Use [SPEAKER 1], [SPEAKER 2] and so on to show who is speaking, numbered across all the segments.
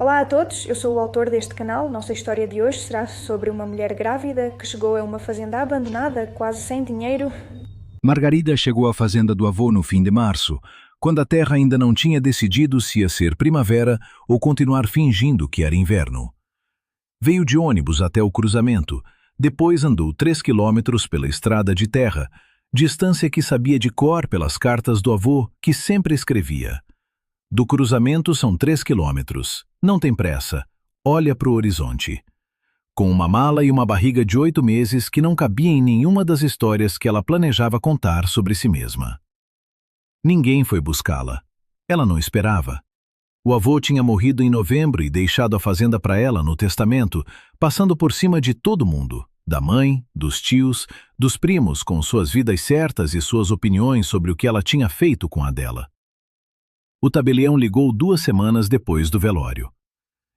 [SPEAKER 1] Olá a todos, eu sou o autor deste canal. Nossa história de hoje será sobre uma mulher grávida que chegou a uma fazenda abandonada, quase sem dinheiro.
[SPEAKER 2] Margarida chegou à fazenda do avô no fim de março, quando a terra ainda não tinha decidido se ia ser primavera ou continuar fingindo que era inverno. Veio de ônibus até o cruzamento, depois andou 3 quilômetros pela estrada de terra, distância que sabia de cor pelas cartas do avô que sempre escrevia. Do cruzamento são 3 quilômetros. Não tem pressa. Olha para o horizonte. Com uma mala e uma barriga de 8 meses que não cabia em nenhuma das histórias que ela planejava contar sobre si mesma. Ninguém foi buscá-la. Ela não esperava. O avô tinha morrido em novembro e deixado a fazenda para ela no testamento, passando por cima de todo mundo, da mãe, dos tios, dos primos com suas vidas certas e suas opiniões sobre o que ela tinha feito com a dela. O tabelião ligou 2 semanas depois do velório.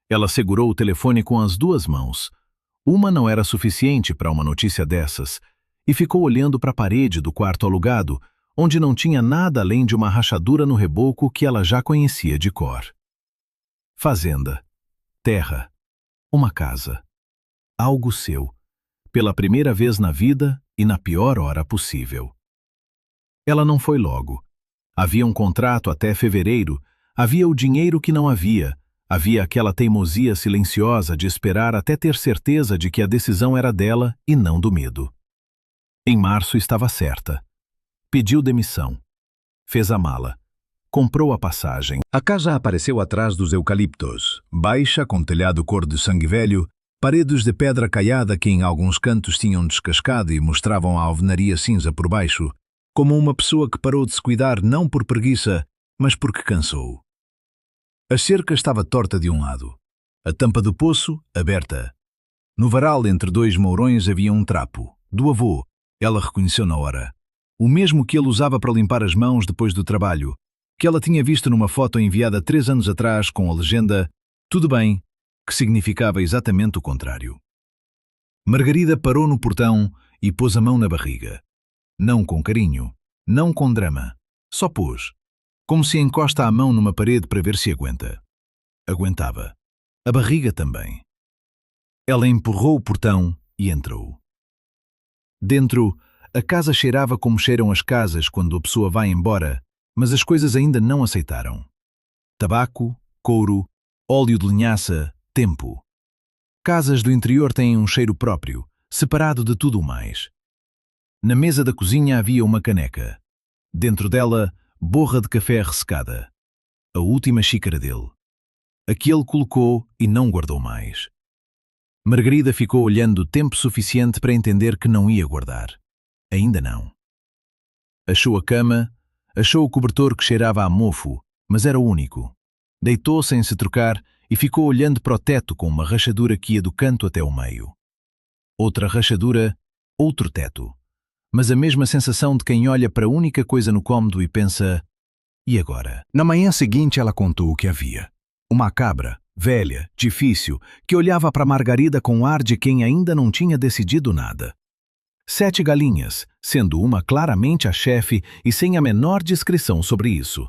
[SPEAKER 2] Ela segurou o telefone com as 2 mãos. Uma não era suficiente para uma notícia dessas, e ficou olhando para a parede do quarto alugado, onde não tinha nada além de uma rachadura no reboco que ela já conhecia de cor. Fazenda. Terra. Uma casa. Algo seu. Pela primeira vez na vida e na pior hora possível. Ela não foi logo. Havia um contrato até fevereiro, havia o dinheiro que não havia aquela teimosia silenciosa de esperar até ter certeza de que a decisão era dela e não do medo. Em março estava certa. Pediu demissão. Fez a mala. Comprou a passagem.
[SPEAKER 3] A casa apareceu atrás dos eucaliptos, baixa, com telhado cor de sangue velho, paredes de pedra caiada que em alguns cantos tinham descascado e mostravam a alvenaria cinza por baixo, como uma pessoa que parou de se cuidar não por preguiça, mas porque cansou. A cerca estava torta de um lado, a tampa do poço aberta. No varal entre 2 mourões havia um trapo, do avô, ela reconheceu na hora. O mesmo que ele usava para limpar as mãos depois do trabalho, que ela tinha visto numa foto enviada 3 anos atrás com a legenda "Tudo bem", que significava exatamente o contrário. Margarida parou no portão e pôs a mão na barriga. Não com carinho, não com drama, só pôs, como se encosta a mão numa parede para ver se aguenta. Aguentava. A barriga também. Ela empurrou o portão e entrou. Dentro, a casa cheirava como cheiram as casas quando a pessoa vai embora, mas as coisas ainda não aceitaram. Tabaco, couro, óleo de linhaça, tempo. Casas do interior têm um cheiro próprio, separado de tudo o mais. Na mesa da cozinha havia uma caneca. Dentro dela, borra de café ressecada. A última xícara dele. A que ele colocou e não guardou mais. Margarida ficou olhando tempo suficiente para entender que não ia guardar. Ainda não. Achou a cama, achou o cobertor que cheirava a mofo, mas era o único. Deitou sem se trocar e ficou olhando para o teto com uma rachadura que ia do canto até o meio. Outra rachadura, outro teto. Mas a mesma sensação de quem olha para a única coisa no cômodo e pensa: e agora?
[SPEAKER 2] Na manhã seguinte ela contou o que havia. Uma cabra, velha, difícil, que olhava para Margarida com ar de quem ainda não tinha decidido nada. 7 galinhas, sendo uma claramente a chefe e sem a menor descrição sobre isso.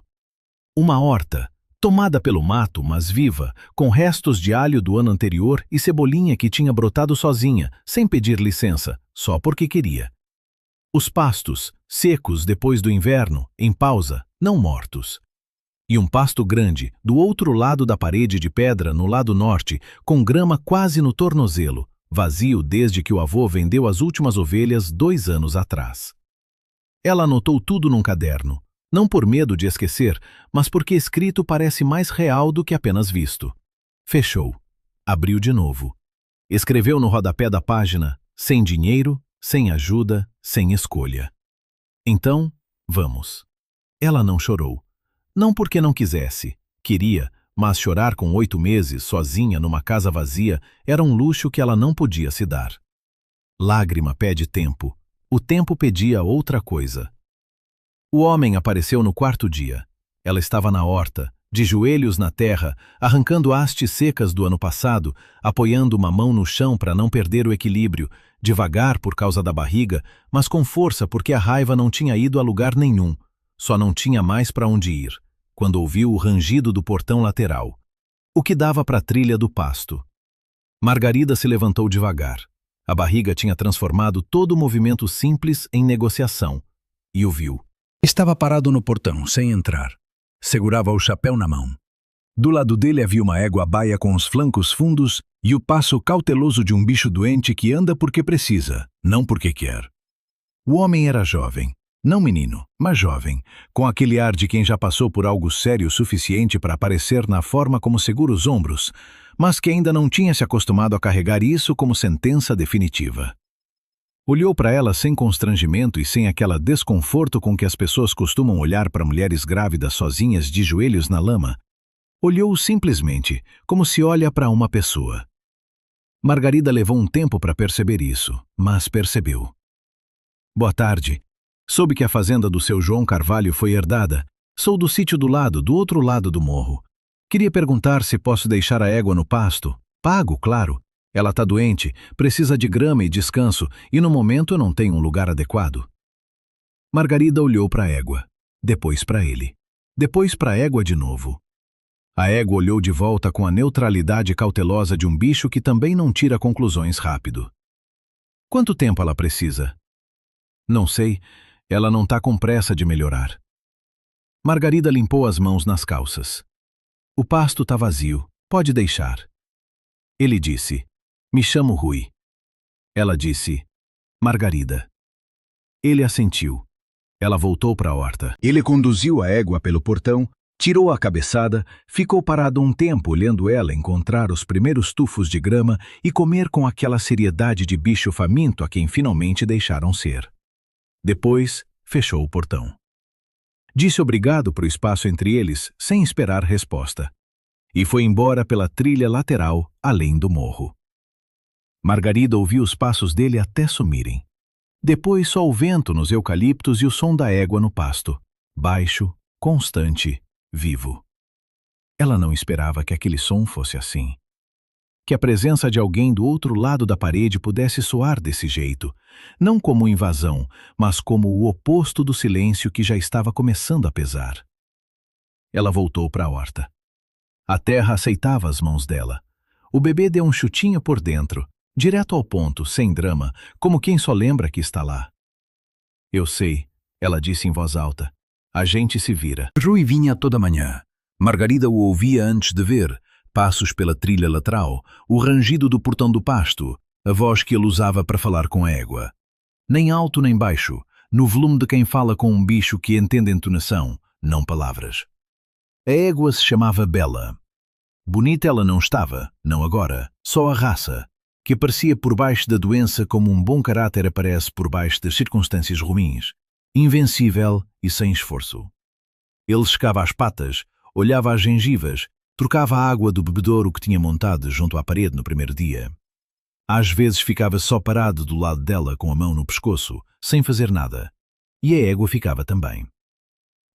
[SPEAKER 2] Uma horta, tomada pelo mato, mas viva, com restos de alho do ano anterior e cebolinha que tinha brotado sozinha, sem pedir licença, só porque queria. Os pastos, secos depois do inverno, em pausa, não mortos. E um pasto grande, do outro lado da parede de pedra, no lado norte, com grama quase no tornozelo, vazio desde que o avô vendeu as últimas ovelhas 2 anos atrás. Ela anotou tudo num caderno, não por medo de esquecer, mas porque escrito parece mais real do que apenas visto. Fechou. Abriu de novo. Escreveu no rodapé da página: sem dinheiro, sem ajuda, sem escolha. Então, vamos. Ela não chorou. Não porque não quisesse. Queria, mas chorar com 8 meses, sozinha numa casa vazia, era um luxo que ela não podia se dar. Lágrima pede tempo. O tempo pedia outra coisa. O homem apareceu no 4º dia. Ela estava na horta, de joelhos na terra, arrancando hastes secas do ano passado, apoiando uma mão no chão para não perder o equilíbrio, devagar por causa da barriga, mas com força porque a raiva não tinha ido a lugar nenhum, só não tinha mais para onde ir, quando ouviu o rangido do portão lateral. o que dava para a trilha do pasto. Margarida se levantou devagar. A barriga tinha transformado todo o movimento simples em negociação, e o viu.
[SPEAKER 3] Estava parado no portão, sem entrar. Segurava o chapéu na mão. Do lado dele havia uma égua baia com os flancos fundos e o passo cauteloso de um bicho doente que anda porque precisa, não porque quer. O homem era jovem, não menino, mas jovem, com aquele ar de quem já passou por algo sério o suficiente para aparecer na forma como segura os ombros, mas que ainda não tinha se acostumado a carregar isso como sentença definitiva. Olhou para ela sem constrangimento e sem aquele desconforto com que as pessoas costumam olhar para mulheres grávidas sozinhas de joelhos na lama. Olhou simplesmente, como se olha para uma pessoa. Margarida levou um tempo para perceber isso, mas percebeu. Boa tarde. Soube que a fazenda do seu João Carvalho foi herdada. Sou do sítio do outro lado do morro. Queria perguntar se posso deixar a égua no pasto. Pago, claro. Ela está doente, precisa de grama e descanso, e no momento eu não tenho um lugar adequado. Margarida olhou para a égua, depois para ele, depois para a égua de novo. A égua olhou de volta com a neutralidade cautelosa de um bicho que também não tira conclusões rápido. Quanto tempo ela precisa? Não sei, ela não está com pressa de melhorar. Margarida limpou as mãos nas calças. O pasto está vazio, pode deixar. Ele disse, me chamo Rui. Ela disse, Margarida. Ele assentiu. Ela voltou para a horta. Ele conduziu a égua pelo portão, tirou a cabeçada, ficou parado um tempo olhando ela encontrar os primeiros tufos de grama e comer com aquela seriedade de bicho faminto a quem finalmente deixaram ser. Depois, fechou o portão. Disse obrigado para o espaço entre eles, sem esperar resposta, e foi embora pela trilha lateral, além do morro. Margarida ouviu os passos dele até sumirem. Depois só o vento nos eucaliptos e o som da égua no pasto, baixo, constante, vivo. Ela não esperava que aquele som fosse assim. Que a presença de alguém do outro lado da parede pudesse soar desse jeito, não como invasão, mas como o oposto do silêncio que já estava começando a pesar. Ela voltou para a horta. A terra aceitava as mãos dela. O bebê deu um chutinho por dentro, direto ao ponto, sem drama, como quem só lembra que está lá. Eu sei, ela disse em voz alta. A gente se vira. Rui vinha toda manhã. Margarida o ouvia antes de ver, passos pela trilha lateral, o rangido do portão do pasto, a voz que ele usava para falar com a égua. Nem alto nem baixo, no volume de quem fala com um bicho que entende entonação, não palavras. A égua se chamava Bela. Bonita ela não estava, não agora, só a raça, que aparecia por baixo da doença como um bom caráter aparece por baixo das circunstâncias ruins, invencível e sem esforço. Ele escava as patas, olhava as gengivas, trocava a água do bebedouro que tinha montado junto à parede no primeiro dia. Às vezes ficava só parado do lado dela com a mão no pescoço, sem fazer nada, e a égua ficava também.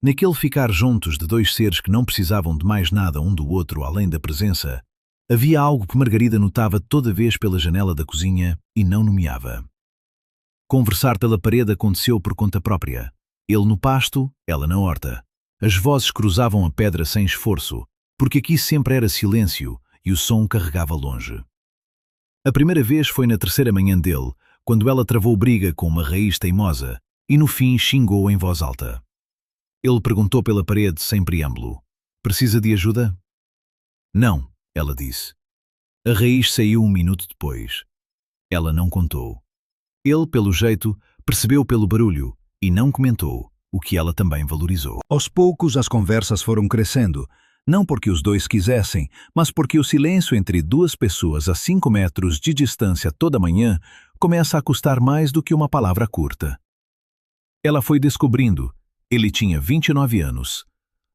[SPEAKER 3] Naquele ficar juntos de dois seres que não precisavam de mais nada um do outro além da presença, havia algo que Margarida notava toda vez pela janela da cozinha e não nomeava. Conversar pela parede aconteceu por conta própria. Ele no pasto, ela na horta. As vozes cruzavam a pedra sem esforço, porque aqui sempre era silêncio e o som carregava longe. A primeira vez foi na terceira manhã dele, quando ela travou briga com uma raiz teimosa e no fim xingou em voz alta. Ele perguntou pela parede sem preâmbulo. Precisa de ajuda? Não, ela disse. A raiz saiu um minuto depois. Ela não contou. Ele, pelo jeito, percebeu pelo barulho e não comentou, o que ela também valorizou. Aos poucos as conversas foram crescendo, não porque os dois quisessem, mas porque o silêncio entre duas pessoas a 5 metros de distância toda manhã começa a custar mais do que uma palavra curta. Ela foi descobrindo. Ele tinha 29 anos.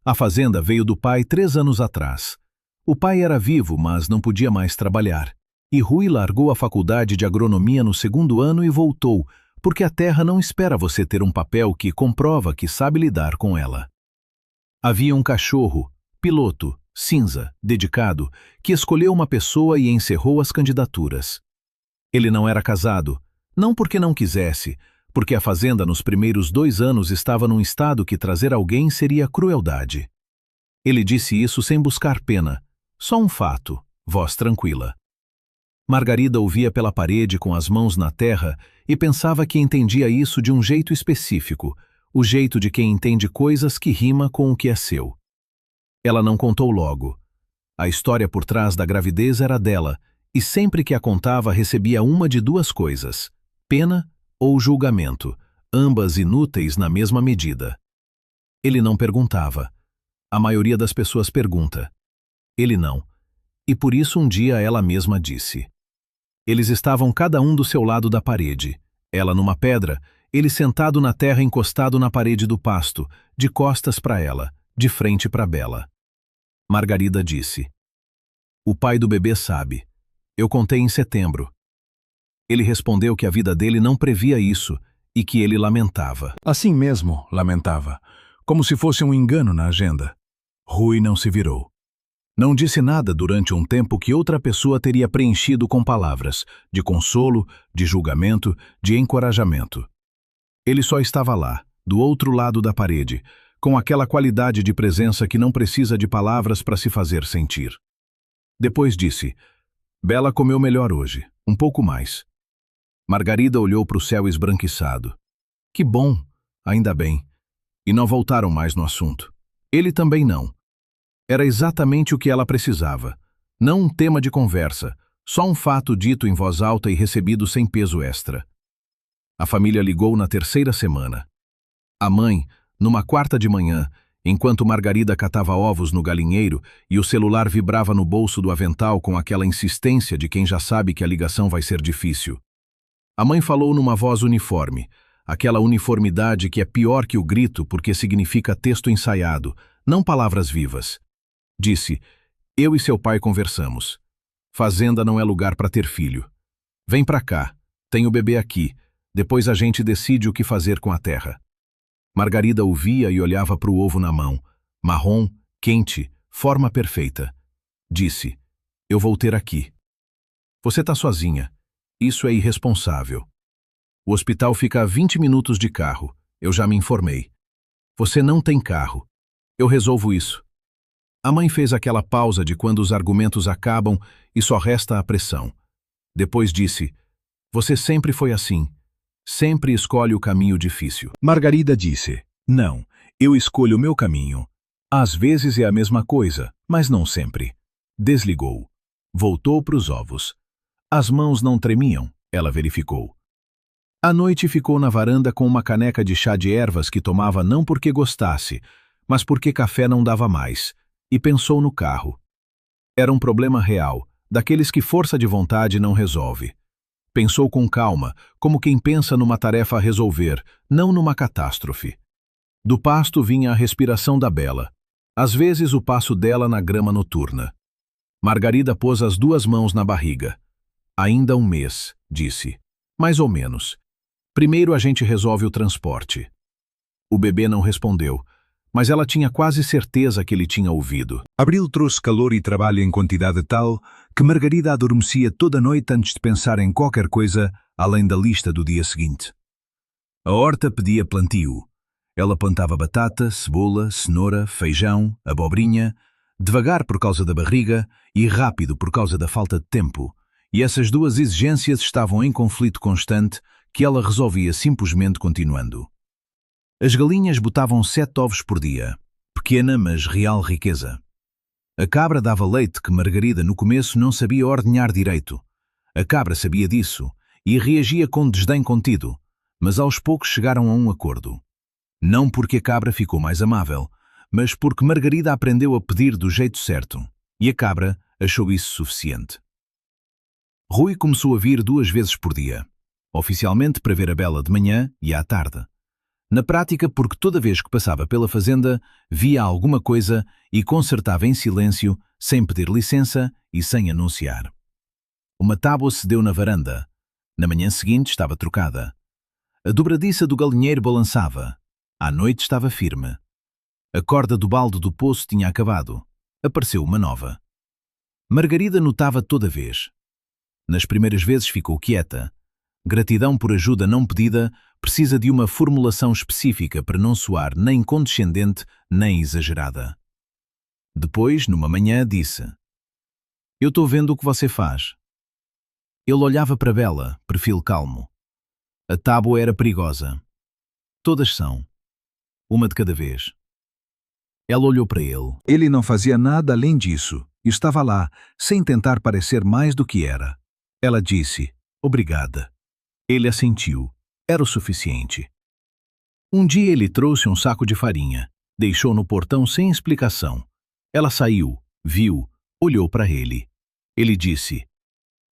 [SPEAKER 3] A fazenda veio do pai 3 anos atrás. O pai era vivo, mas não podia mais trabalhar. E Rui largou a faculdade de agronomia no 2º ano e voltou, porque a terra não espera você ter um papel que comprova que sabe lidar com ela. Havia um cachorro, piloto, cinza, dedicado, que escolheu uma pessoa e encerrou as candidaturas. Ele não era casado, não porque não quisesse, porque a fazenda nos primeiros 2 anos estava num estado que trazer alguém seria crueldade. Ele disse isso sem buscar pena,
[SPEAKER 2] Só um fato, voz tranquila. Margarida ouvia pela parede com as mãos na terra e pensava que entendia isso de um jeito específico, o jeito de quem entende coisas que rima com o que é seu. Ela não contou logo. A história por trás da gravidez era dela, e sempre que a contava recebia uma de duas coisas: pena ou julgamento, ambas inúteis na mesma medida. Ele não perguntava. A maioria das pessoas pergunta. Ele não. E por isso um dia ela mesma disse. Eles estavam cada um do seu lado da parede. Ela numa pedra, ele sentado na terra encostado na parede do pasto, de costas para ela, de frente para Bela. Margarida disse. O pai do bebê sabe. Eu contei em setembro. Ele respondeu que a vida dele não previa isso e que ele lamentava.
[SPEAKER 3] Assim mesmo, lamentava, como se fosse um engano na agenda. Rui não se virou. Não disse nada durante um tempo que outra pessoa teria preenchido com palavras, de consolo, de julgamento, de encorajamento. Ele só estava lá, do outro lado da parede, com aquela qualidade de presença que não precisa de palavras para se fazer sentir. Depois disse, Bela comeu melhor hoje, um pouco mais. Margarida olhou para o céu esbranquiçado. Que bom, ainda bem. E não voltaram mais no assunto. Ele também não. Era exatamente o que ela precisava. Não um tema de conversa, só um fato dito em voz alta e recebido sem peso extra. A família ligou na terceira semana. A mãe, numa quarta de manhã, enquanto Margarida catava ovos no galinheiro e o celular vibrava no bolso do avental com aquela insistência de quem já sabe que a ligação vai ser difícil. A mãe falou numa voz uniforme, aquela uniformidade que é pior que o grito porque significa texto ensaiado, não palavras vivas. Disse, eu e seu pai conversamos. Fazenda não é lugar para ter filho. Vem pra cá, tem o bebê aqui, depois a gente decide o que fazer com a terra. Margarida ouvia e olhava para o ovo na mão, marrom, quente, forma perfeita. Disse, eu vou ter aqui. Você tá sozinha. Isso é irresponsável. O hospital fica a 20 minutos de carro. Eu já me informei. Você não tem carro. Eu resolvo isso. A mãe fez aquela pausa de quando os argumentos acabam e só resta a pressão. Depois disse, você sempre foi assim. Sempre escolhe o caminho difícil. Margarida disse, não, eu escolho o meu caminho. Às vezes é a mesma coisa, mas não sempre. Desligou. Voltou para os ovos. As mãos não tremiam, ela verificou. À noite ficou na varanda com uma caneca de chá de ervas que tomava não porque gostasse, mas porque café não dava mais, e pensou no carro. Era um problema real, daqueles que força de vontade não resolve. Pensou com calma, como quem pensa numa tarefa a resolver, não numa catástrofe. Do pasto vinha a respiração da Bela. Às vezes o passo dela na grama noturna. Margarida pôs as duas mãos na barriga. Ainda um mês, disse. Mais ou menos. Primeiro a gente resolve o transporte. O bebê não respondeu, mas ela tinha quase certeza que ele tinha ouvido. Abril trouxe calor e trabalho em quantidade tal que Margarida adormecia toda noite antes de pensar em qualquer coisa além da lista do dia seguinte. A horta pedia plantio. Ela plantava batata, cebola, cenoura, feijão, abobrinha, devagar por causa da barriga e rápido por causa da falta de tempo. E essas duas exigências estavam em conflito constante que ela resolvia simplesmente continuando. As galinhas botavam 7 ovos por dia, pequena mas real riqueza. A cabra dava leite que Margarida no começo não sabia ordenhar direito. A cabra sabia disso e reagia com desdém contido, mas aos poucos chegaram a um acordo. Não porque a cabra ficou mais amável, mas porque Margarida aprendeu a pedir do jeito certo, e a cabra achou isso suficiente. Rui começou a vir 2 vezes por dia, oficialmente para ver a Bela de manhã e à tarde. Na prática, porque toda vez que passava pela fazenda, via alguma coisa e consertava em silêncio, sem pedir licença e sem anunciar. Uma tábua se deu na varanda. Na manhã seguinte estava trocada. A dobradiça do galinheiro balançava. À noite estava firme. A corda do balde do poço tinha acabado. Apareceu uma nova. Margarida notava toda vez. Nas primeiras vezes ficou quieta. Gratidão por ajuda não pedida precisa de uma formulação específica para não soar nem condescendente nem exagerada. Depois, numa manhã, disse:
[SPEAKER 2] Eu estou vendo o que você faz. Ele olhava para Bella, perfil calmo. A tábua era perigosa. Todas são. Uma de cada vez. Ela olhou para ele.
[SPEAKER 3] Ele não fazia nada além disso. Estava lá, sem tentar parecer mais do que era. Ela disse, obrigada.
[SPEAKER 2] Ele assentiu. Era o suficiente. Um dia ele trouxe um saco de farinha. Deixou no portão sem explicação. Ela saiu, viu, olhou para ele. Ele disse,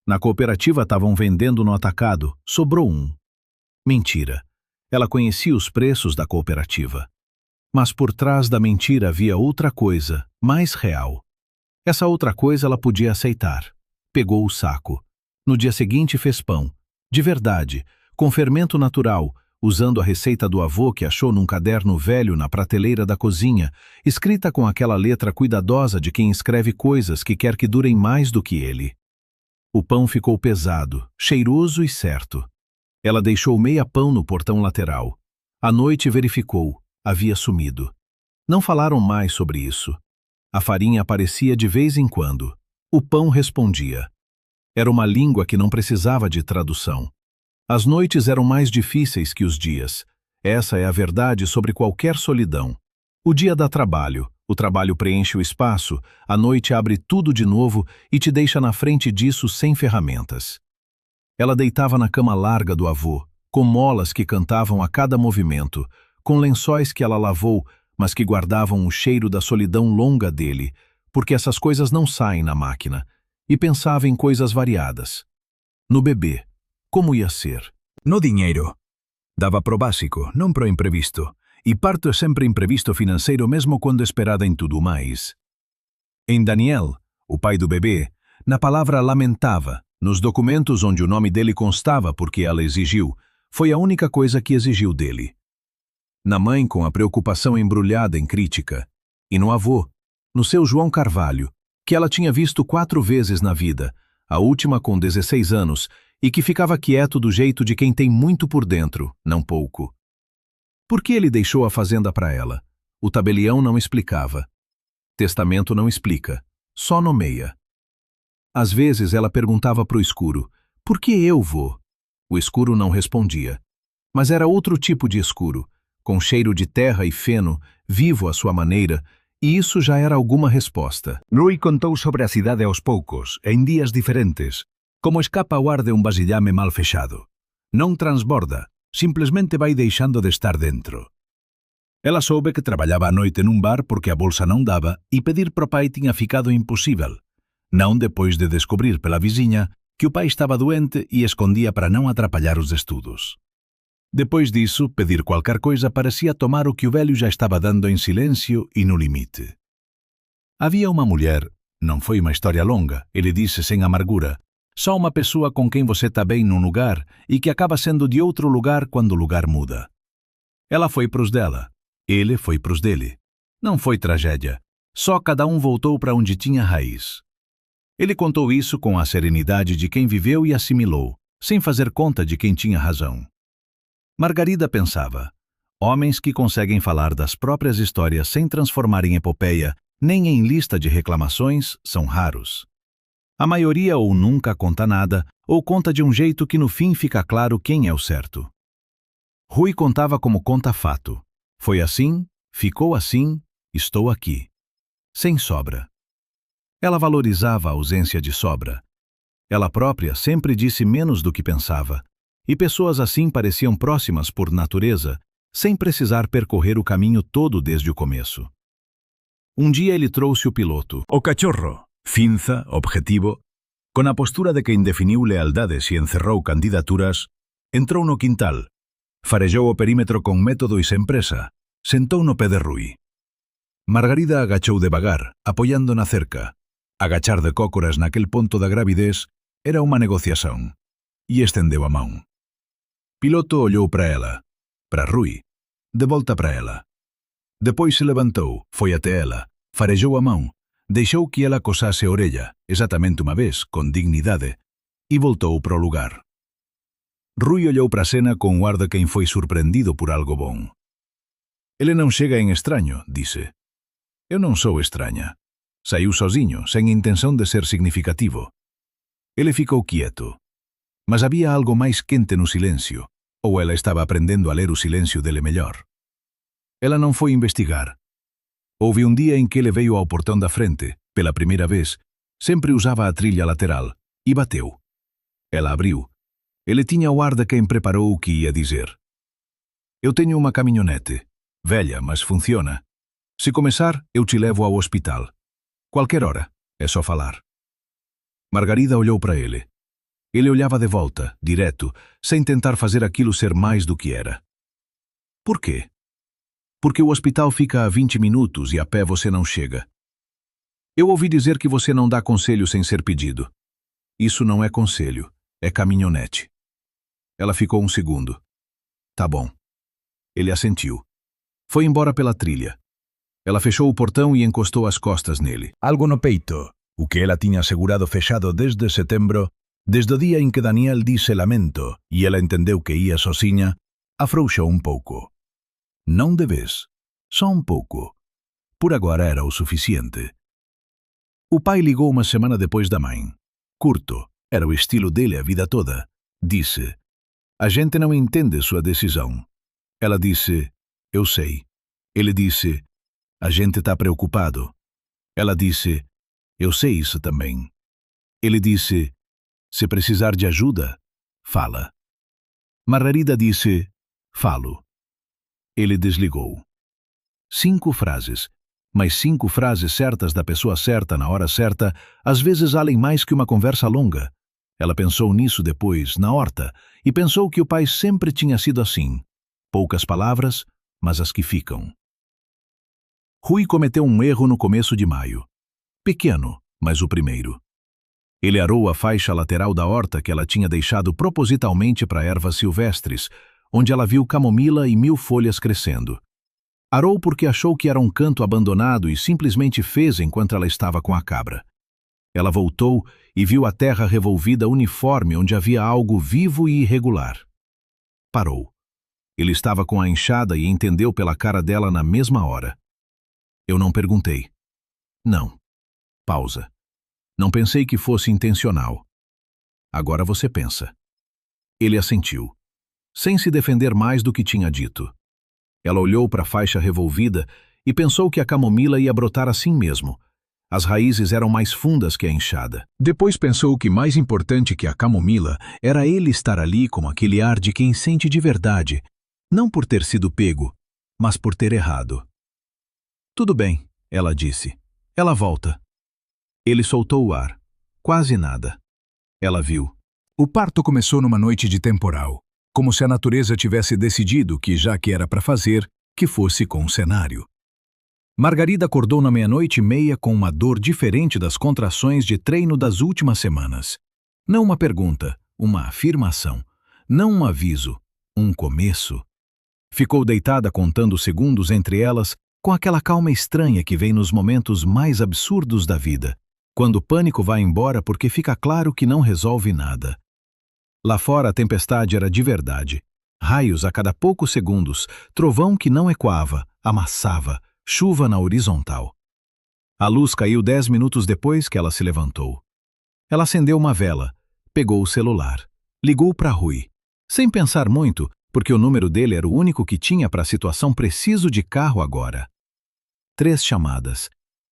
[SPEAKER 2] na cooperativa estavam vendendo no atacado, sobrou um. Mentira. Ela conhecia os preços da cooperativa. Mas por trás da mentira havia outra coisa, mais real. Essa outra coisa ela podia aceitar. Pegou o saco. No dia seguinte fez pão. De verdade, com fermento natural, usando a receita do avô que achou num caderno velho na prateleira da cozinha, escrita com aquela letra cuidadosa de quem escreve coisas que quer que durem mais do que ele. O pão ficou pesado, cheiroso e certo. Ela deixou meia pão no portão lateral. À noite verificou. Havia sumido. Não falaram mais sobre isso. A farinha aparecia de vez em quando. O pão respondia. Era uma língua que não precisava de tradução. As noites eram mais difíceis que os dias. Essa é a verdade sobre qualquer solidão. O dia dá trabalho, o trabalho preenche o espaço, a noite abre tudo de novo e te deixa na frente disso sem ferramentas. Ela deitava na cama larga do avô, com molas que cantavam a cada movimento, com lençóis que ela lavou, mas que guardavam o cheiro da solidão longa dele, porque essas coisas não saem na máquina, e pensava em coisas variadas. No bebê, como ia ser?
[SPEAKER 3] No dinheiro. Dava pro básico, não pro imprevisto. E parto é sempre imprevisto financeiro mesmo quando esperada em tudo mais. Em Daniel, o pai do bebê, na palavra lamentava, nos documentos onde o nome dele constava porque ela exigiu, foi a única coisa que exigiu dele. Na mãe, com a preocupação embrulhada em crítica, e no avô, no seu João Carvalho, que ela tinha visto 4 vezes na vida, a última com 16 anos, e que ficava quieto do jeito de quem tem muito por dentro, não pouco. Por que ele deixou a fazenda para ela? O tabelião não explicava. Testamento não explica, só nomeia. Às vezes ela perguntava pro escuro, por que eu vou? O escuro não respondia. Mas era outro tipo de escuro, com cheiro de terra e feno, vivo à sua maneira, e isso já era alguma resposta.
[SPEAKER 4] Rui contou sobre a cidade aos poucos, em dias diferentes, como escapa ao ar de vasilhame mal fechado. Não transborda, simplesmente vai deixando de estar dentro. Ela soube que trabalhava à noite num bar porque a bolsa não dava e pedir pro pai tinha ficado impossível. Não depois de descobrir pela vizinha que o pai estava doente e escondia para não atrapalhar os estudos. Depois disso, pedir qualquer coisa parecia tomar o que o velho já estava dando em silêncio e no limite. Havia uma mulher, não foi uma história longa, ele disse sem amargura, só uma pessoa com quem você está bem num lugar e que acaba sendo de outro lugar quando o lugar muda. Ela foi pros dela, ele foi pros dele. Não foi tragédia, só cada um voltou para onde tinha raiz. Ele contou isso com a serenidade de quem viveu e assimilou, sem fazer conta de quem tinha razão. Margarida pensava, homens que conseguem falar das próprias histórias sem transformar em epopeia, nem em lista de reclamações, são raros. A maioria ou nunca conta nada, ou conta de um jeito que no fim fica claro quem é o certo. Rui contava como conta fato. Foi assim, ficou assim, estou aqui. Sem sobra. Ela valorizava a ausência de sobra. Ela própria sempre disse menos do que pensava. E pessoas assim pareciam próximas por natureza, sem precisar percorrer o caminho todo desde o começo. Um dia ele trouxe o piloto.
[SPEAKER 3] O cachorro, finza, objetivo, con a postura de quem definiu lealdades e encerrou candidaturas, entrou no quintal, farejou o perímetro con método e sen presa, sentou no pé de Rui. Margarida agachou devagar, apoiando na cerca. Agachar de cócoras naquel ponto da gravidez era unha negociación, e estendeu a mão. Piloto olhou para ela, para Rui, de volta para ela. Depois se levantou, foi até ela, farejou a mão, deixou que ela cosasse a orelha, exatamente uma vez, com dignidade, e voltou para o lugar. Rui olhou para a cena com o ar de quem foi surpreendido por algo bom. Ele não chega em estranho, disse. Eu não sou estranha.
[SPEAKER 4] Saiu sozinho, sem intenção de ser significativo. Ele ficou quieto. Mas havia algo mais quente no silêncio, ou ela estava aprendendo a ler o silêncio dele melhor. Ela não foi investigar. Houve um dia em que ele veio ao portão da frente, pela primeira vez, sempre usava a trilha lateral, e bateu. Ela abriu. Ele tinha o ar de quem preparou o que ia dizer. Eu tenho uma caminhonete, velha, mas funciona. Se começar, eu te levo ao hospital. Qualquer hora, é só falar. Margarida olhou para ele. Ele olhava de volta, direto, sem tentar fazer aquilo ser mais do que era. Por quê? Porque o hospital fica a 20 minutos e a pé você não chega. Eu ouvi dizer que você não dá conselho sem ser pedido. Isso não é conselho, é caminhonete. Ela ficou um segundo. Tá bom. Ele assentiu. Foi embora pela trilha. Ela fechou o portão e encostou as costas nele. Algo no peito, o que ela tinha segurado fechado desde setembro, desde o dia em que Daniel disse lamento e ela entendeu que ia sozinha, afrouxou um pouco. Não de vez, só um pouco. Por agora era o suficiente. O pai ligou uma semana depois da mãe. Curto, era o estilo dele a vida toda. Disse: a gente não entende sua decisão. Ela disse: eu sei. Ele disse: a gente está preocupado. Ela disse: eu sei isso também. Ele disse: se precisar de ajuda, fala. Margarida disse: falo. Ele desligou. 5 frases, mas 5 frases certas da pessoa certa na hora certa, às vezes valem mais que uma conversa longa. Ela pensou nisso depois, na horta, e pensou que o pai sempre tinha sido assim. Poucas palavras, mas as que ficam. Rui cometeu um erro no começo de maio. Pequeno, mas o primeiro. Ele arou a faixa lateral da horta que ela tinha deixado propositalmente para ervas silvestres, onde ela viu camomila e 1000 folhas crescendo. Arou porque achou que era um canto abandonado e simplesmente fez enquanto ela estava com a cabra. Ela voltou e viu a terra revolvida uniforme onde havia algo vivo e irregular. Parou. Ele estava com a enxada e entendeu pela cara dela na mesma hora. Eu não perguntei. Não. Pausa. Não pensei que fosse intencional. Agora você pensa. Ele assentiu, sem se defender mais do que tinha dito. Ela olhou para a faixa revolvida e pensou que a camomila ia brotar assim mesmo. As raízes eram mais fundas que a enxada. Depois pensou que mais importante que a camomila era ele estar ali com aquele ar de quem sente de verdade, não por ter sido pego, mas por ter errado. Tudo bem, ela disse. Ela volta. Ele soltou o ar. Quase nada. Ela viu. O parto começou numa noite de temporal, como se a natureza tivesse decidido que, já que era para fazer, que fosse com o cenário. Margarida acordou na 00:30 com uma dor diferente das contrações de treino das últimas semanas. Não uma pergunta, uma afirmação. Não um aviso, um começo. Ficou deitada contando segundos entre elas, com aquela calma estranha que vem nos momentos mais absurdos da vida, quando o pânico vai embora porque fica claro que não resolve nada. Lá fora a tempestade era de verdade. Raios a cada poucos segundos, trovão que não ecoava, amassava, chuva na horizontal. A luz caiu 10 minutos depois que ela se levantou. Ela acendeu uma vela, pegou o celular, ligou para Rui. Sem pensar muito, porque o número dele era o único que tinha para a situação preciso de carro agora. 3 chamadas.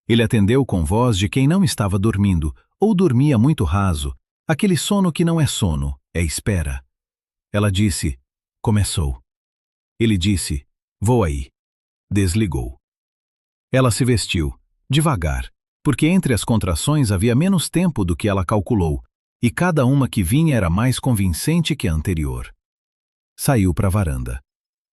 [SPEAKER 4] Ele atendeu com voz de quem não estava dormindo, ou dormia muito raso, aquele sono que não é sono, é espera. Ela disse: começou. Ele disse: vou aí. Desligou. Ela se vestiu, devagar, porque entre as contrações havia menos tempo do que ela calculou, e cada uma que vinha era mais convincente que a anterior. Saiu para a varanda.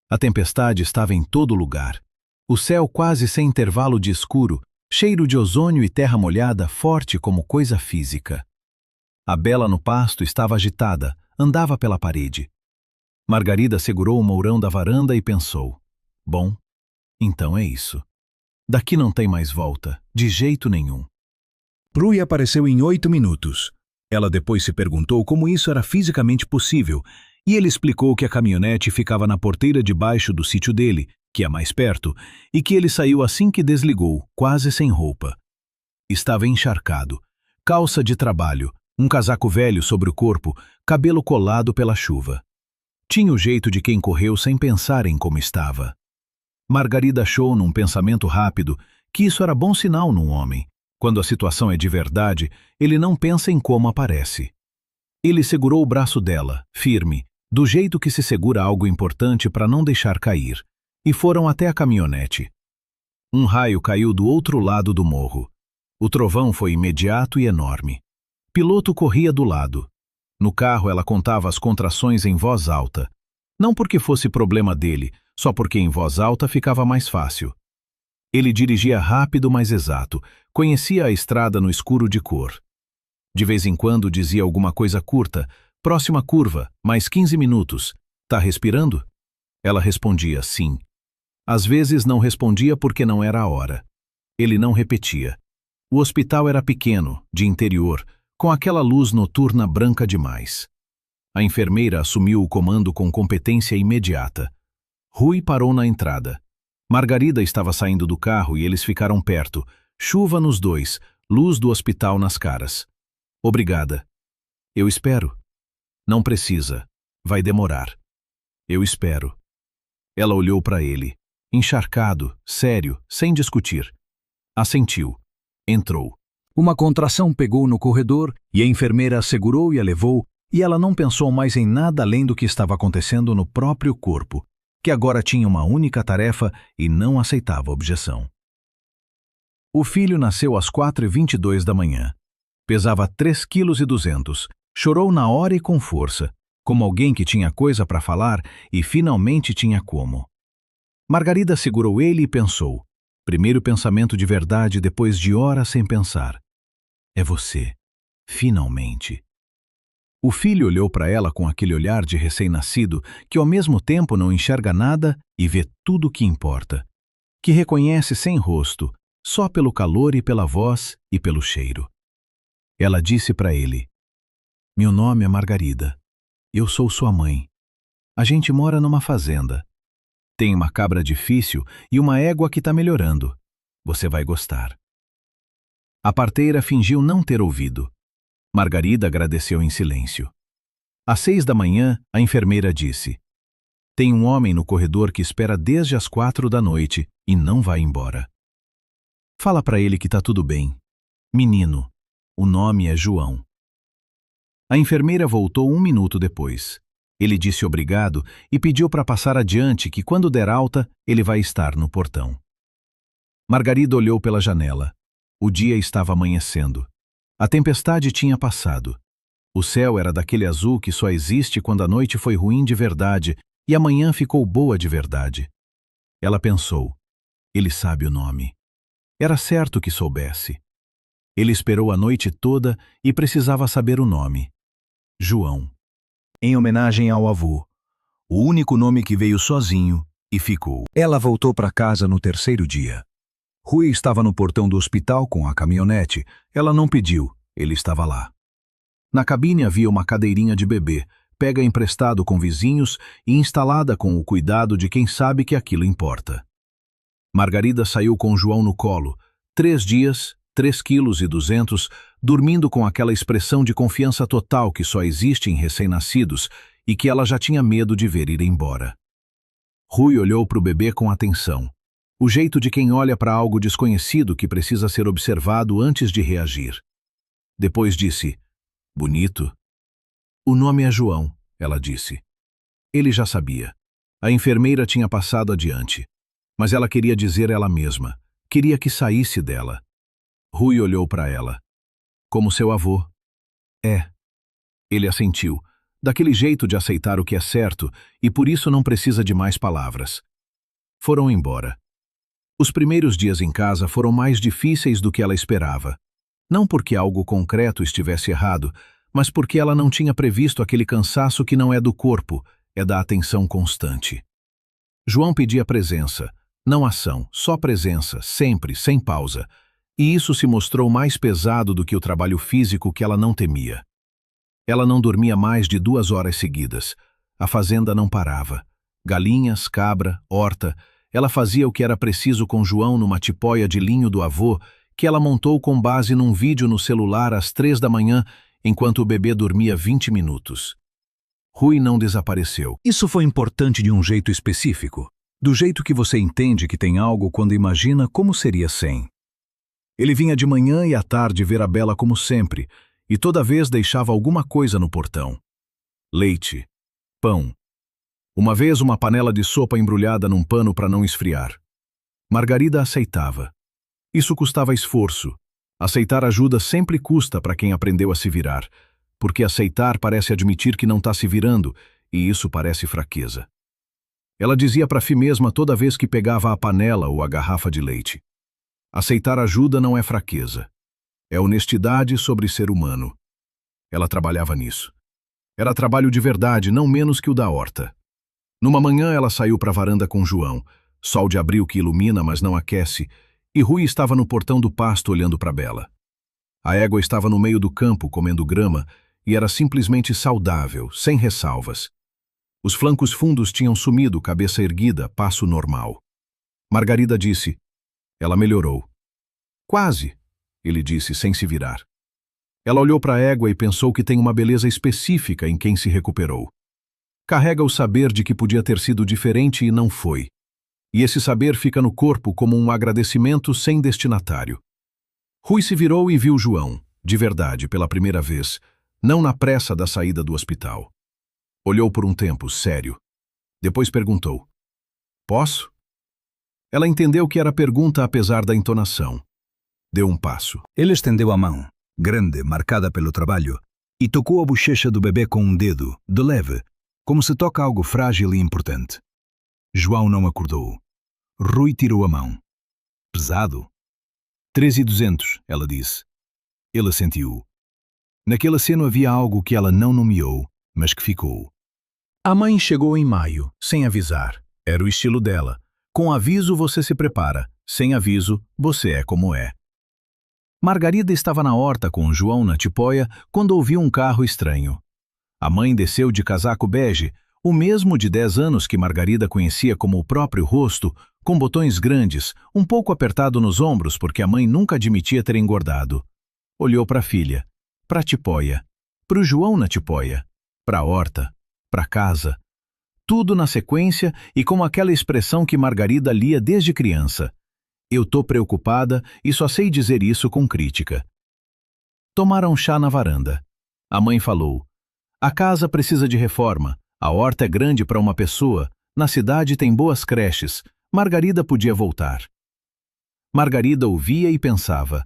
[SPEAKER 4] A tempestade estava em todo lugar. O céu quase sem intervalo de escuro, cheiro de ozônio e terra molhada forte como coisa física. A Bela no pasto estava agitada, andava pela parede. Margarida segurou o mourão da varanda e pensou: bom, então é isso. Daqui não tem mais volta, de jeito nenhum. Rui apareceu em 8 minutos. Ela depois se perguntou como isso era fisicamente possível, e ele explicou que a caminhonete ficava na porteira de baixo do sítio dele, que é mais perto, e que ele saiu assim que desligou, quase sem roupa.
[SPEAKER 2] Estava encharcado. Calça de trabalho, um casaco velho sobre o corpo, cabelo colado pela chuva. Tinha o jeito de quem correu sem pensar em como estava. Margarida achou num pensamento rápido que isso era bom sinal num homem. Quando a situação é de verdade, ele não pensa em como aparece. Ele segurou o braço dela, firme, do jeito que se segura algo importante para não deixar cair, e foram até a caminhonete. Um raio caiu do outro lado do morro. O trovão foi imediato e enorme. Piloto corria do lado. No carro ela contava as contrações em voz alta. Não porque fosse problema dele, só porque em voz alta ficava mais fácil. Ele dirigia rápido, mas exato. Conhecia a estrada no escuro de cor. De vez em quando dizia alguma coisa curta. Próxima curva, mais 15 minutos. Tá respirando? Ela respondia sim. Às vezes não respondia porque não era a hora. Ele não repetia. O hospital era pequeno, de interior, com aquela luz noturna branca demais. A enfermeira assumiu o comando com competência imediata. Rui parou na entrada. Margarida estava saindo do carro e eles ficaram perto. Chuva nos dois, luz do hospital nas caras. Obrigada. Eu espero. Não precisa. Vai demorar. Eu espero. Ela olhou para ele, encharcado, sério, sem discutir. Assentiu. Entrou. Uma contração pegou no corredor e a enfermeira a segurou e a levou, e ela não pensou mais em nada além do que estava acontecendo no próprio corpo, que agora tinha uma única tarefa e não aceitava objeção. O filho nasceu às 4h22 da manhã. Pesava 3,2 kg. Chorou na hora e com força, como alguém que tinha coisa para falar e finalmente tinha como. Margarida segurou ele e pensou. Primeiro pensamento de verdade depois de horas sem pensar. É você. Finalmente. O filho olhou para ela com aquele olhar de recém-nascido que ao mesmo tempo não enxerga nada e vê tudo o que importa. Que reconhece sem rosto, só pelo calor e pela voz e pelo cheiro. Ela disse para ele: Meu nome é Margarida. Eu sou sua mãe. A gente mora numa fazenda. Tem uma cabra difícil e uma égua que está melhorando. Você vai gostar. A parteira fingiu não ter ouvido. Margarida agradeceu em silêncio. Às 6 da manhã, a enfermeira disse: Tem um homem no corredor que espera desde as 4 da noite e não vai embora. Fala para ele que tá tudo bem. Menino, o nome é João. A enfermeira voltou 1 minuto depois. Ele disse obrigado e pediu para passar adiante que quando der alta, ele vai estar no portão. Margarida olhou pela janela. O dia estava amanhecendo. A tempestade tinha passado. O céu era daquele azul que só existe quando a noite foi ruim de verdade e a manhã ficou boa de verdade. Ela pensou, ele sabe o nome. Era certo que soubesse. Ele esperou a noite toda e precisava saber o nome. João. Em homenagem ao avô. O único nome que veio sozinho e ficou. Ela voltou para casa no terceiro dia. Rui estava no portão do hospital com a caminhonete. Ela não pediu, ele estava lá. Na cabine havia uma cadeirinha de bebê, pega emprestado com vizinhos e instalada com o cuidado de quem sabe que aquilo importa. Margarida saiu com João no colo, 3 dias, 3,2 kg, dormindo com aquela expressão de confiança total que só existe em recém-nascidos e que ela já tinha medo de ver ir embora. Rui olhou para o bebê com atenção, o jeito de quem olha para algo desconhecido que precisa ser observado antes de reagir. Depois disse, bonito. O nome é João, ela disse. Ele já sabia. A enfermeira tinha passado adiante. Mas ela queria dizer ela mesma, queria que saísse dela. Rui olhou para ela. Como seu avô. É. Ele assentiu, daquele jeito de aceitar o que é certo, e por isso não precisa de mais palavras. Foram embora. Os primeiros dias em casa foram mais difíceis do que ela esperava. Não porque algo concreto estivesse errado, mas porque ela não tinha previsto aquele cansaço que não é do corpo, é da atenção constante. João pedia presença, não ação, só presença, sempre, sem pausa. E isso se mostrou mais pesado do que o trabalho físico que ela não temia. Ela não dormia mais de 2 horas seguidas. A fazenda não parava. Galinhas, cabra, horta. Ela fazia o que era preciso com João numa tipóia de linho do avô, que ela montou com base num vídeo no celular às 3 da manhã, enquanto o bebê dormia 20 minutos. Rui não desapareceu.
[SPEAKER 3] Isso foi importante de um jeito específico, do jeito que você entende que tem algo quando imagina como seria sem. Ele vinha de manhã e à tarde ver a Bela como sempre, e toda vez deixava alguma coisa no portão. Leite, pão. Uma vez uma panela de sopa embrulhada num pano para não esfriar. Margarida aceitava. Isso custava esforço. Aceitar ajuda sempre custa para quem aprendeu a se virar, porque aceitar parece admitir que não está se virando, e isso parece fraqueza. Ela dizia para si mesma toda vez que pegava a panela ou a garrafa de leite: aceitar ajuda não é fraqueza. É honestidade sobre ser humano. Ela trabalhava nisso. Era trabalho de verdade, não menos que o da horta. Numa manhã ela saiu para a varanda com João, sol de abril que ilumina, mas não aquece, e Rui estava no portão do pasto olhando para Bela. A égua estava no meio do campo comendo grama e era simplesmente saudável, sem ressalvas. Os flancos fundos tinham sumido, cabeça erguida, passo normal. Margarida disse: ela melhorou. Quase, ele disse sem se virar. Ela olhou para a égua e pensou que tem uma beleza específica em quem se recuperou. Carrega o saber de que podia ter sido diferente e não foi. E esse saber fica no corpo como um agradecimento sem destinatário. Rui se virou e viu João, de verdade, pela primeira vez, não na pressa da saída do hospital. Olhou por um tempo, sério. Depois perguntou: posso? Ela entendeu que era pergunta apesar da entonação. Deu um passo.
[SPEAKER 4] Ele estendeu a mão, grande, marcada pelo trabalho, e tocou a bochecha do bebê com um dedo, de leve, como se toca algo frágil e importante. João não acordou. Rui tirou a mão. Pesado. 3.200, ela disse. Ele sentiu. Naquele seno havia algo que ela não nomeou, mas que ficou.
[SPEAKER 3] A mãe chegou em maio, sem avisar. Era o estilo dela. Com aviso você se prepara, sem aviso você é como é. Margarida estava na horta com João na tipóia quando ouviu um carro estranho. A mãe desceu de casaco bege, o mesmo de 10 anos que Margarida conhecia como o próprio rosto, com botões grandes, um pouco apertado nos ombros porque a mãe nunca admitia ter engordado. Olhou para a filha, para a tipóia, para o João na tipóia, para a horta, para casa. Tudo na sequência e com aquela expressão que Margarida lia desde criança. Eu tô preocupada e só sei dizer isso com crítica. Tomaram chá na varanda. A mãe falou: a casa precisa de reforma, a horta é grande para uma pessoa, na cidade tem boas creches, Margarida podia voltar. Margarida ouvia e pensava: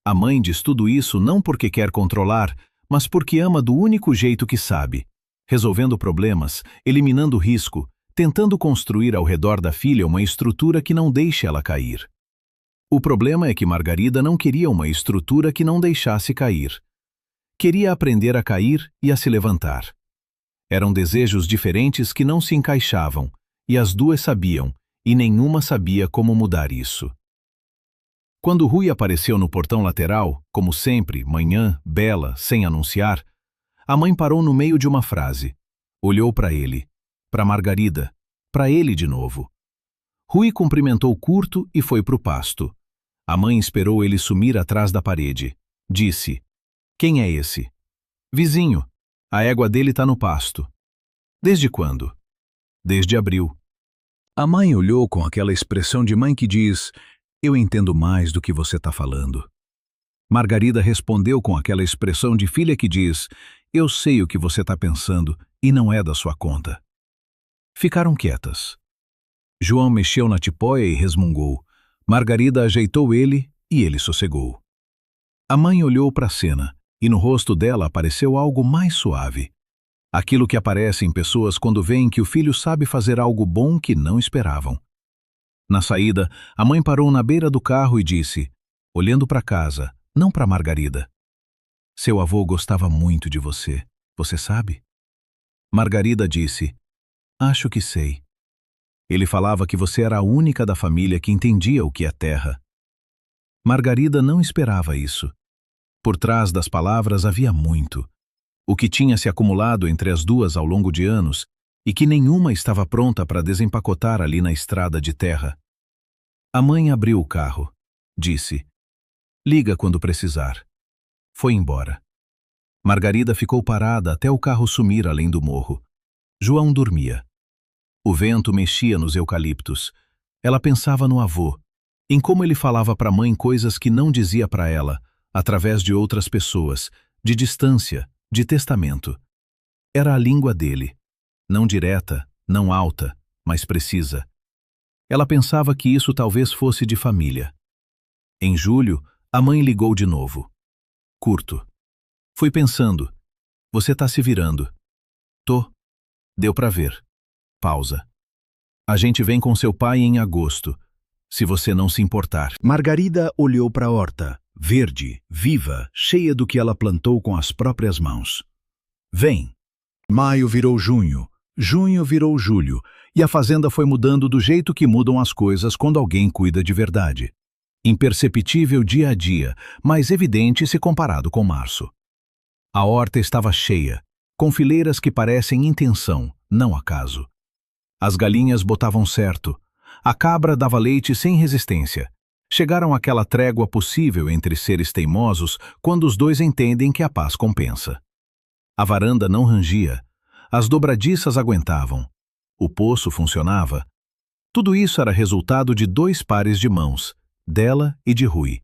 [SPEAKER 3] a mãe diz tudo isso não porque quer controlar, mas porque ama do único jeito que sabe, resolvendo problemas, eliminando risco, tentando construir ao redor da filha uma estrutura que não deixe ela cair. O problema é que Margarida não queria uma estrutura que não deixasse cair. Queria aprender a cair e a se levantar. Eram desejos diferentes que não se encaixavam, e as duas sabiam, e nenhuma sabia como mudar isso. Quando Rui apareceu no portão lateral, como sempre, manhã, Bela, sem anunciar, a mãe parou no meio de uma frase. Olhou para ele, para Margarida, para ele de novo. Rui cumprimentou curto e foi para o pasto. A mãe esperou ele sumir atrás da parede. Disse: quem é esse? Vizinho. A égua dele está no pasto. Desde quando? Desde abril. A mãe olhou com aquela expressão de mãe que diz: eu entendo mais do que você está falando. Margarida respondeu com aquela expressão de filha que diz: eu sei o que você está pensando e não é da sua conta. Ficaram quietas. João mexeu na tipóia e resmungou. Margarida ajeitou ele e ele sossegou. A mãe olhou para a cena e no rosto dela apareceu algo mais suave. Aquilo que aparece em pessoas quando veem que o filho sabe fazer algo bom que não esperavam. Na saída, a mãe parou na beira do carro e disse, olhando para casa, não para Margarida: seu avô gostava muito de você, você sabe? Margarida disse: acho que sei. Ele falava que você era a única da família que entendia o que é terra. Margarida não esperava isso. Por trás das palavras havia muito. O que tinha se acumulado entre as duas ao longo de anos e que nenhuma estava pronta para desempacotar ali na estrada de terra. A mãe abriu o carro. Disse:
[SPEAKER 2] Liga quando precisar. Foi embora. Margarida ficou parada até o carro sumir além do morro. João dormia. O vento mexia nos eucaliptos. Ela pensava no avô, em como ele falava para a mãe coisas que não dizia para ela, através de outras pessoas, de distância, de testamento. Era a língua dele, não direta, não alta, mas precisa. Ela pensava que isso talvez fosse de família. Em julho, a mãe ligou de novo. Curto. Fui pensando. Você tá se virando. Tô. Deu pra ver. Pausa. A gente vem com seu pai em agosto, se você não se importar.
[SPEAKER 3] Margarida olhou para a horta, verde, viva, cheia do que ela plantou com as próprias mãos. Vem. Maio virou junho, junho virou julho, e a fazenda foi mudando do jeito que mudam as coisas quando alguém cuida de verdade. Imperceptível dia a dia, mas evidente se comparado com março. A horta estava cheia, com fileiras que parecem intenção, não acaso. As galinhas botavam certo. A cabra dava leite sem resistência. Chegaram àquela trégua possível entre seres teimosos quando os dois entendem que a paz compensa. A varanda não rangia. As dobradiças aguentavam. O poço funcionava. Tudo isso era resultado de 2 pares de mãos, dela e de Rui.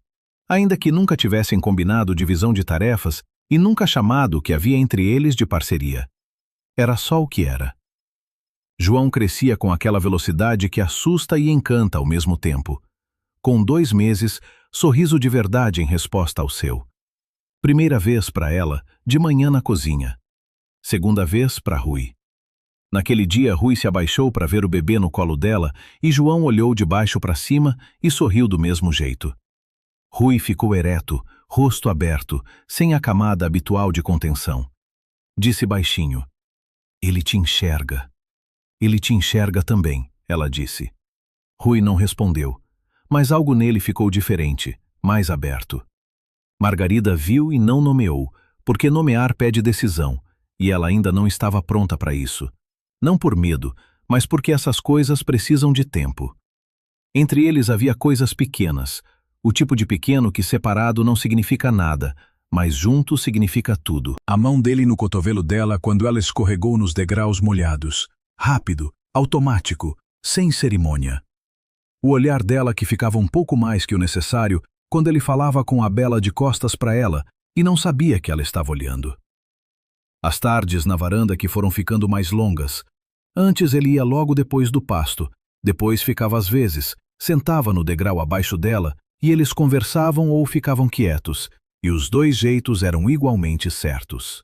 [SPEAKER 3] Ainda que nunca tivessem combinado divisão de tarefas e nunca chamado o que havia entre eles de parceria. Era só o que era. João crescia com aquela velocidade que assusta e encanta ao mesmo tempo. Com 2 meses, sorriso de verdade em resposta ao seu. Primeira vez para ela, de manhã na cozinha. Segunda vez para Rui. Naquele dia, Rui se abaixou para ver o bebê no colo dela e João olhou de baixo para cima e sorriu do mesmo jeito. Rui ficou ereto, rosto aberto, sem a camada habitual de contenção. Disse baixinho: "Ele te enxerga." "Ele te enxerga também", ela disse. Rui não respondeu, mas algo nele ficou diferente, mais aberto. Margarida viu e não nomeou, porque nomear pede decisão, e ela ainda não estava pronta para isso. Não por medo, mas porque essas coisas precisam de tempo. Entre eles havia coisas pequenas, o tipo de pequeno que separado não significa nada, mas junto significa tudo. A mão dele no cotovelo dela quando ela escorregou nos degraus molhados. Rápido, automático, sem cerimônia. O olhar dela que ficava um pouco mais que o necessário quando ele falava com a Bela de costas para ela e não sabia que ela estava olhando. As tardes na varanda que foram ficando mais longas. Antes ele ia logo depois do pasto, depois ficava às vezes, sentava no degrau abaixo dela e eles conversavam ou ficavam quietos, e os 2 jeitos eram igualmente certos.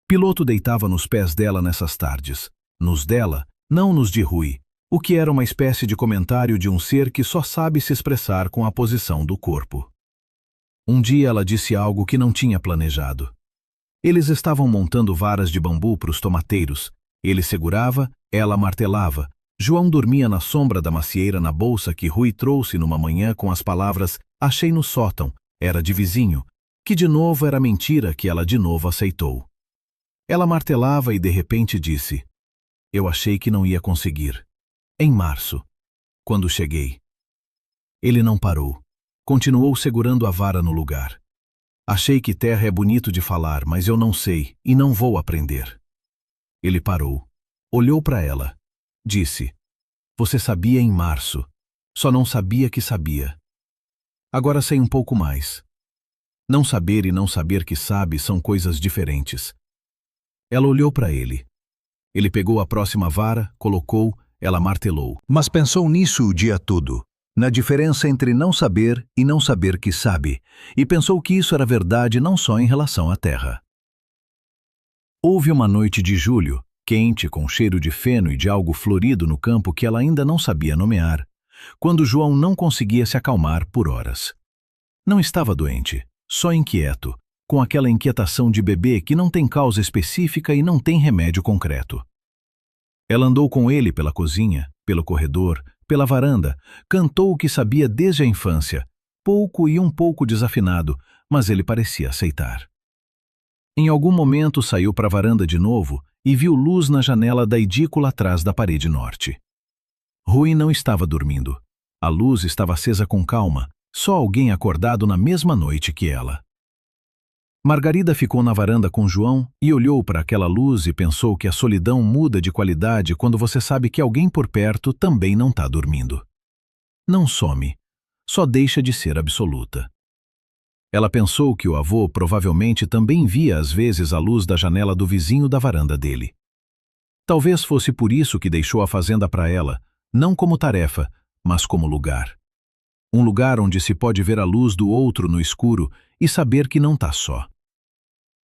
[SPEAKER 3] Piloto deitava nos pés dela nessas tardes. Nos dela, não nos de Rui, o que era uma espécie de comentário de um ser que só sabe se expressar com a posição do corpo. Um dia ela disse algo que não tinha planejado. Eles estavam montando varas de bambu para os tomateiros. Ele segurava, ela martelava. João dormia na sombra da macieira na bolsa que Rui trouxe numa manhã com as palavras "achei no sótão", era de vizinho, que de novo era mentira que ela de novo aceitou. Ela martelava e de repente disse: "Eu achei que não ia conseguir. Em março, quando cheguei." Ele não parou. Continuou segurando a vara no lugar. "Achei que terra é bonito de falar, mas eu não sei e não vou aprender." Ele parou. Olhou para ela. Disse: "Você sabia em março. Só não sabia que sabia. Agora sei um pouco mais." Não saber e não saber que sabe são coisas diferentes. Ela olhou para ele. Ele pegou a próxima vara, colocou, ela martelou. Mas pensou nisso o dia todo, na diferença entre não saber e não saber que sabe, e pensou que isso era verdade não só em relação à terra. Houve uma noite de julho, quente, com cheiro de feno e de algo florido no campo que ela ainda não sabia nomear, quando João não conseguia se acalmar por horas. Não estava doente, só inquieto, com aquela inquietação de bebê que não tem causa específica e não tem remédio concreto. Ela andou com ele pela cozinha, pelo corredor, pela varanda, cantou o que sabia desde a infância, pouco e um pouco desafinado, mas ele parecia aceitar. Em algum momento saiu para a varanda de novo e viu luz na janela da edícula atrás da parede norte. Rui não estava dormindo. A luz estava acesa com calma,
[SPEAKER 2] Só alguém acordado na mesma noite que ela. Margarida ficou na varanda com João e olhou para aquela luz e pensou que a solidão muda de qualidade quando você sabe que alguém por perto também não está dormindo. Não some, só deixa de ser absoluta. Ela pensou que o avô provavelmente também via às vezes a luz da janela do vizinho da varanda dele. Talvez fosse por isso que deixou a fazenda para ela, não como tarefa, mas como lugar. Um lugar onde se pode ver a luz do outro no escuro e saber que não está só.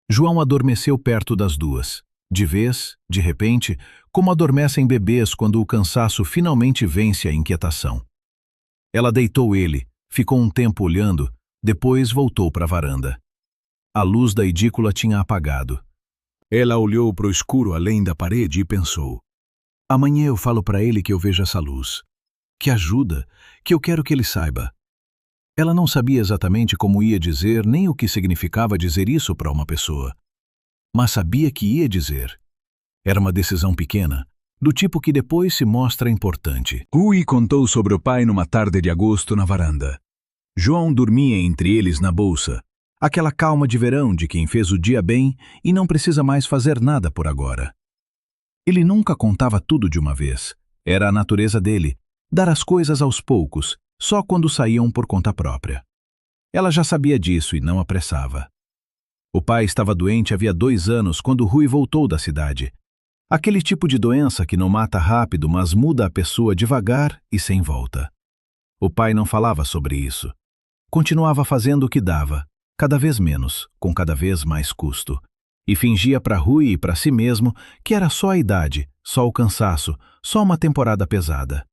[SPEAKER 2] João adormeceu perto das duas, de vez, de repente, como adormecem bebês quando o cansaço finalmente vence a inquietação. Ela deitou ele, ficou um tempo olhando, depois voltou para a varanda. A luz da edícula tinha apagado. Ela olhou para o escuro além da parede e pensou: amanhã eu falo para ele que eu vejo essa luz, que ajuda, que eu quero que ele saiba. Ela não sabia exatamente como ia dizer nem o que significava dizer isso para uma pessoa, mas sabia que ia dizer. Era uma decisão pequena, do tipo que depois se mostra importante.
[SPEAKER 3] Rui contou sobre o pai numa tarde de agosto na varanda. João dormia entre eles na bolsa, aquela calma de verão de quem fez o dia bem e não precisa mais fazer nada por agora. Ele nunca contava tudo de uma vez. Era a natureza dele, dar as coisas aos poucos, só quando saíam por conta própria. Ela já sabia disso e não apressava. O pai estava doente havia 2 anos quando Rui voltou da cidade. Aquele tipo de doença que não mata rápido, mas muda a pessoa devagar e sem volta. O pai não falava sobre isso. Continuava fazendo o que dava, cada vez menos, com cada vez mais custo. E fingia para Rui e para si mesmo que era só a idade, só o cansaço, só uma temporada pesada.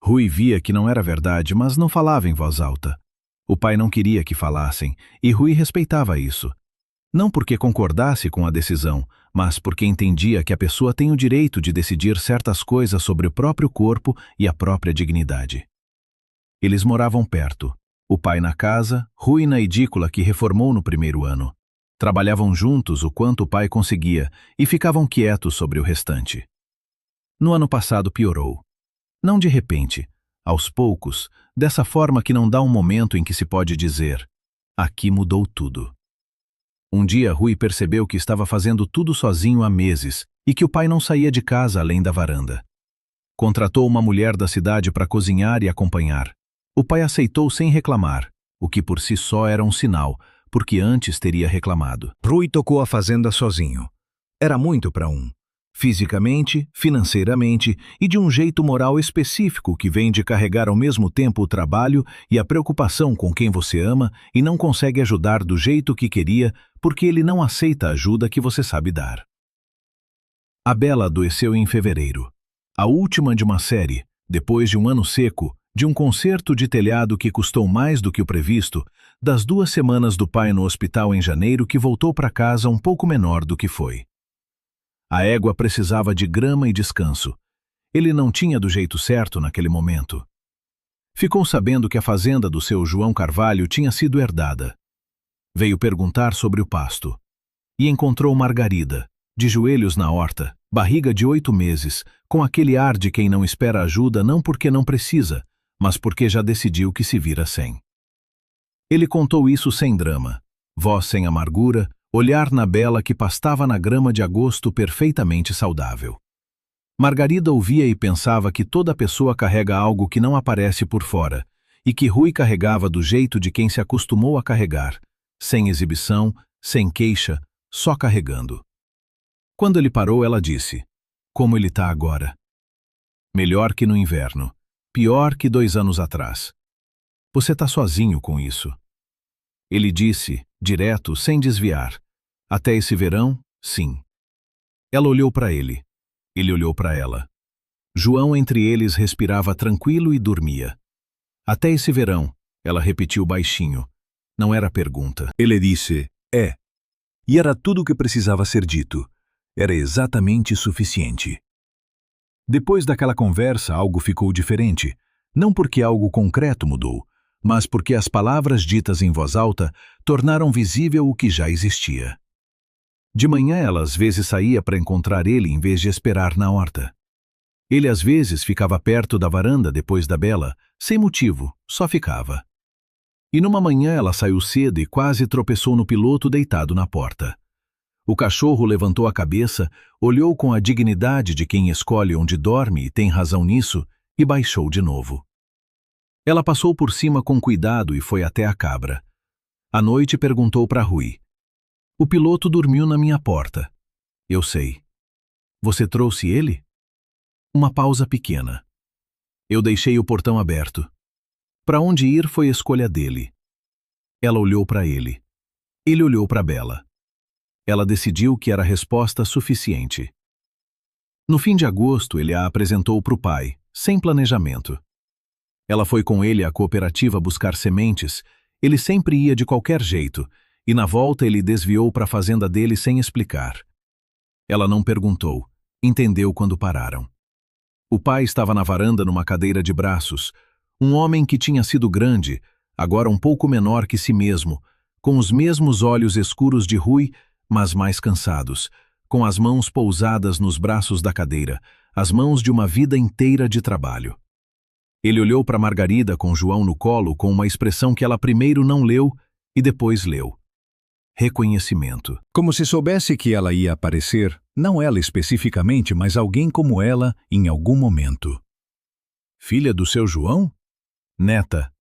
[SPEAKER 3] Rui via que não era verdade, mas não falava em voz alta. O pai não queria que falassem, e Rui respeitava isso. Não porque concordasse com a decisão, mas porque entendia que a pessoa tem o direito de decidir certas coisas sobre o próprio corpo e a própria dignidade. Eles moravam perto. O pai na casa, Rui na edícula que reformou no primeiro ano. Trabalhavam juntos o quanto o pai conseguia e ficavam quietos sobre o restante. No ano passado piorou. Não de repente, aos poucos, dessa forma que não dá um momento em que se pode dizer: aqui mudou tudo. Um dia Rui percebeu que estava fazendo tudo sozinho há meses e que o pai não saía de casa além da varanda. Contratou uma mulher da cidade para cozinhar e acompanhar. O pai aceitou sem reclamar, o que por si só era um sinal, porque antes teria reclamado. Rui tocou a fazenda sozinho. Era muito para um. Fisicamente, financeiramente e de um jeito moral específico que vem de carregar ao mesmo tempo o trabalho e a preocupação com quem você ama e não consegue ajudar do jeito que queria porque ele não aceita a ajuda que você sabe dar. A Bela adoeceu em fevereiro. A última de uma série, depois de um ano seco, de um concerto de telhado que custou mais do que o previsto, das 2 semanas do pai no hospital em janeiro que voltou para casa um pouco menor do que foi. A égua precisava de grama e descanso. Ele não tinha do jeito certo naquele momento. Ficou sabendo que a fazenda do seu João Carvalho tinha sido herdada. Veio perguntar sobre o pasto. E encontrou Margarida, de joelhos na horta, barriga de 8 meses, com aquele ar de quem não espera ajuda não porque não precisa, mas porque já decidiu que se vira sem. Ele contou isso sem drama, voz sem amargura, olhar na Bela que pastava na grama de agosto perfeitamente saudável. Margarida ouvia e pensava que toda pessoa carrega algo que não aparece por fora, e que Rui carregava do jeito de quem se acostumou a carregar, sem exibição, sem queixa, só carregando. Quando ele parou, ela disse: como ele está agora? Melhor que no inverno, pior que 2 anos atrás. Você está sozinho com isso. Ele disse, direto, sem desviar. Até esse verão, sim. Ela olhou para ele. Ele olhou para ela. João entre eles respirava tranquilo e dormia. Até esse verão, ela repetiu baixinho. Não era pergunta. Ele disse, é. E era tudo o que precisava ser dito. Era exatamente suficiente. Depois daquela conversa, algo ficou diferente. Não porque algo concreto mudou, mas porque as palavras ditas em voz alta tornaram visível o que já existia. De manhã ela às vezes saía para encontrar ele em vez de esperar na horta. Ele às vezes ficava perto da varanda depois da Bela, sem motivo, só ficava.
[SPEAKER 4] E numa manhã ela saiu cedo e quase tropeçou no piloto deitado na porta. O cachorro levantou a cabeça, olhou com a dignidade de quem escolhe onde dorme e tem razão nisso, e baixou de novo. Ela passou por cima com cuidado e foi até a cabra. À noite perguntou para Rui. O piloto dormiu na minha porta. Eu sei. Você trouxe ele? Uma pausa pequena. Eu deixei o portão aberto. Para onde ir foi escolha dele. Ela olhou para ele. Ele olhou para Bela. Ela decidiu que era resposta suficiente. No fim de agosto, ele a apresentou para o pai, sem planejamento. Ela foi com ele à cooperativa buscar sementes, ele sempre ia de qualquer jeito, e na volta ele desviou para a fazenda dele sem explicar. Ela não perguntou, entendeu quando pararam. O pai estava na varanda numa cadeira de braços, um homem que tinha sido grande, agora um pouco menor que si mesmo, com os mesmos olhos escuros de Rui, mas mais cansados, com as mãos pousadas nos braços da cadeira, as mãos de uma vida inteira de trabalho. Ele olhou para Margarida com João no colo com uma expressão que ela primeiro não leu e depois leu. Reconhecimento.
[SPEAKER 3] Como se soubesse que ela ia aparecer, não ela especificamente, mas alguém como ela em algum momento. Filha do seu João?
[SPEAKER 4] Neta.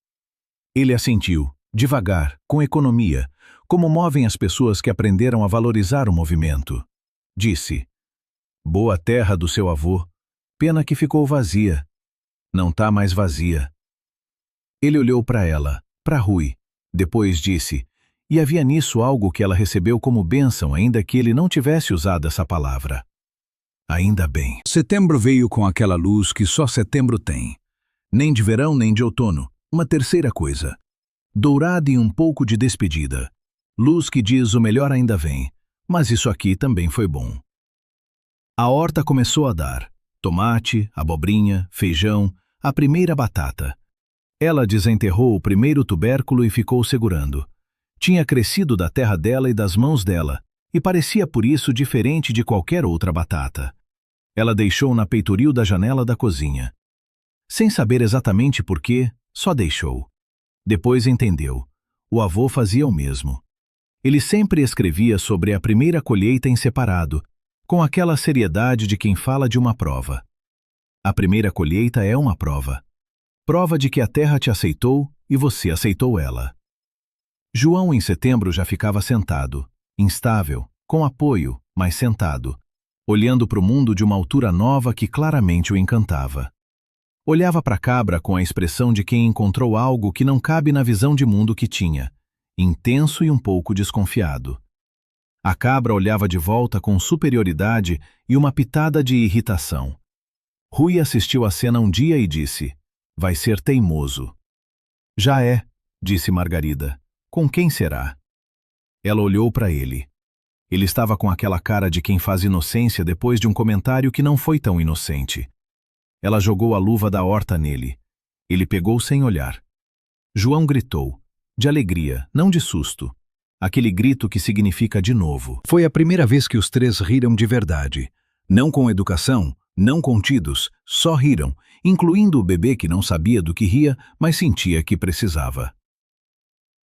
[SPEAKER 4] Ele assentiu, devagar, com economia, como movem as pessoas que aprenderam a valorizar o movimento. Disse, boa terra do seu avô, pena que ficou vazia. Não tá mais vazia. Ele olhou para ela, para Rui, depois disse, e havia nisso algo que ela recebeu como bênção ainda que ele não tivesse usado essa palavra. Ainda bem.
[SPEAKER 3] Setembro veio com aquela luz que só setembro tem. Nem de verão nem de outono, uma terceira coisa. Dourada e um pouco de despedida. Luz que diz o melhor ainda vem, mas isso aqui também foi bom. A horta começou a dar. Tomate, abobrinha, feijão, a primeira batata. Ela desenterrou o primeiro tubérculo e ficou segurando. Tinha crescido da terra dela e das mãos dela, e parecia por isso diferente de qualquer outra batata. Ela deixou na peitoril da janela da cozinha. Sem saber exatamente por quê, só deixou. Depois entendeu. O avô fazia o mesmo. Ele sempre escrevia sobre a primeira colheita em separado, com aquela seriedade de quem fala de uma prova. A primeira colheita é uma prova. Prova de que a terra te aceitou e você aceitou ela. João, em setembro, já ficava sentado, instável, com apoio, mas sentado, olhando para o mundo de uma altura nova que claramente o encantava. Olhava para a cabra com a expressão de quem encontrou algo que não cabe na visão de mundo que tinha, intenso e um pouco desconfiado. A cabra olhava de volta com superioridade e uma pitada de irritação. Rui assistiu à cena um dia e disse, vai ser teimoso. Já é, disse Margarida. Com quem será? Ela olhou para ele. Ele estava com aquela cara de quem faz inocência depois de um comentário que não foi tão inocente. Ela jogou a luva da horta nele. Ele pegou sem olhar. João gritou, de alegria, não de susto. Aquele grito que significa de novo. Foi a primeira vez que os três riram de verdade. Não com educação, não contidos, só riram, incluindo o bebê que não sabia do que ria, mas sentia que precisava.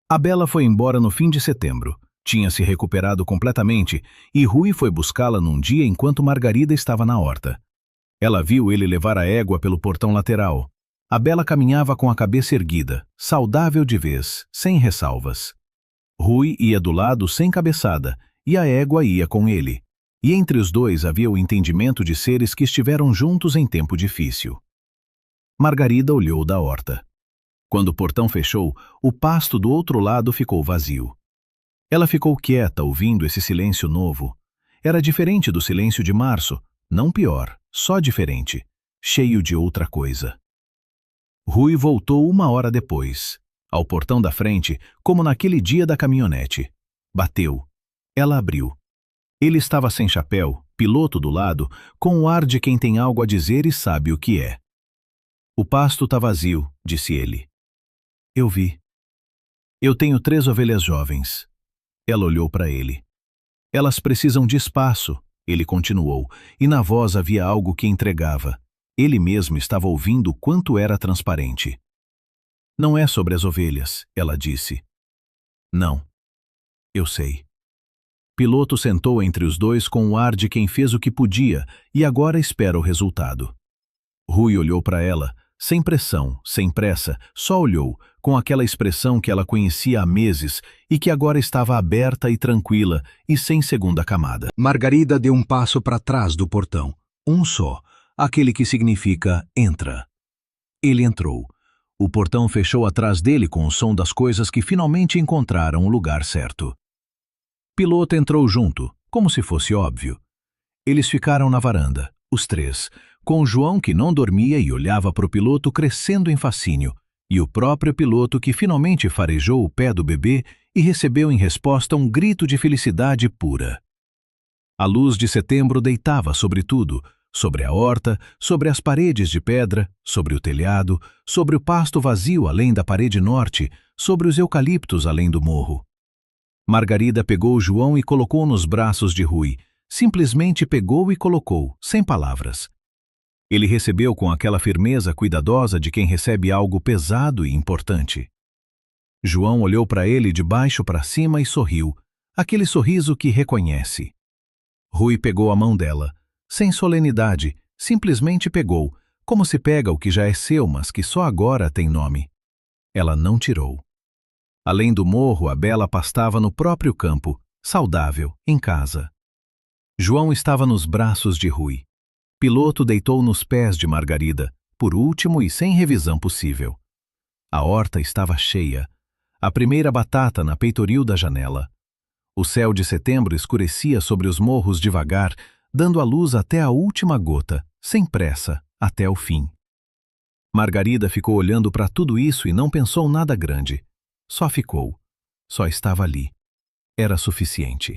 [SPEAKER 3] A Bela foi embora no fim de setembro. Tinha se recuperado completamente e Rui foi buscá-la num dia enquanto Margarida estava na horta. Ela viu ele levar a égua pelo portão lateral. A Bela caminhava com a cabeça erguida, saudável de vez, sem ressalvas. Rui ia do lado sem cabeçada, e a égua ia com ele. E entre os dois havia o entendimento de seres que estiveram juntos em tempo difícil. Margarida olhou da horta. Quando o portão fechou, o pasto do outro lado ficou vazio. Ela ficou quieta ouvindo esse silêncio novo. Era diferente do silêncio de março, não pior, só diferente, cheio de outra coisa. Rui voltou 1 hora depois, ao portão da frente, como naquele dia da caminhonete. Bateu. Ela abriu. Ele estava sem chapéu, piloto do lado, com o ar de quem tem algo a dizer e sabe o que é. O pasto tá vazio, disse ele. Eu vi. Eu tenho 3 ovelhas jovens. Ela olhou para ele. Elas precisam de espaço, ele continuou, e na voz havia algo que entregava. Ele mesmo estava ouvindo quanto era transparente.
[SPEAKER 4] Não é sobre as ovelhas, ela disse. Não. Eu sei. Piloto sentou entre os dois com o ar de quem fez o que podia e agora espera o resultado. Rui olhou para ela, sem pressão, sem pressa, só olhou, com aquela expressão que ela conhecia há meses e que agora estava aberta e tranquila e sem segunda camada.
[SPEAKER 2] Margarida deu um passo para trás do portão, um só, aquele que significa entra. Ele entrou. O portão fechou atrás dele com o som das coisas que finalmente encontraram o lugar certo. Piloto entrou junto, como se fosse óbvio. Eles ficaram na varanda, os três, com João que não dormia e olhava para o piloto crescendo em fascínio, e o próprio piloto que finalmente farejou o pé do bebê e recebeu em resposta um grito de felicidade pura. A luz de setembro deitava sobre tudo, sobre a horta, sobre as paredes de pedra, sobre o telhado, sobre o pasto vazio além da parede norte, sobre os eucaliptos além do morro. Margarida pegou João e colocou nos braços de Rui, simplesmente pegou e colocou, sem palavras. Ele recebeu com aquela firmeza cuidadosa de quem recebe algo pesado e importante. João olhou para ele de baixo para cima e sorriu, aquele sorriso que reconhece. Rui pegou a mão dela, sem solenidade, simplesmente pegou, como se pega o que já é seu, mas que só agora tem nome. Ela não tirou. Além do morro, a Bela pastava no próprio campo, saudável, em casa. João estava nos braços de Rui. Piloto deitou nos pés de Margarida, por último e sem revisão possível. A horta estava cheia. A primeira batata na peitoril da janela. O céu de setembro escurecia sobre os morros devagar, dando a luz até a última gota, sem pressa, até o fim. Margarida ficou olhando para tudo isso e não pensou nada grande. Só ficou. Só estava ali. Era suficiente.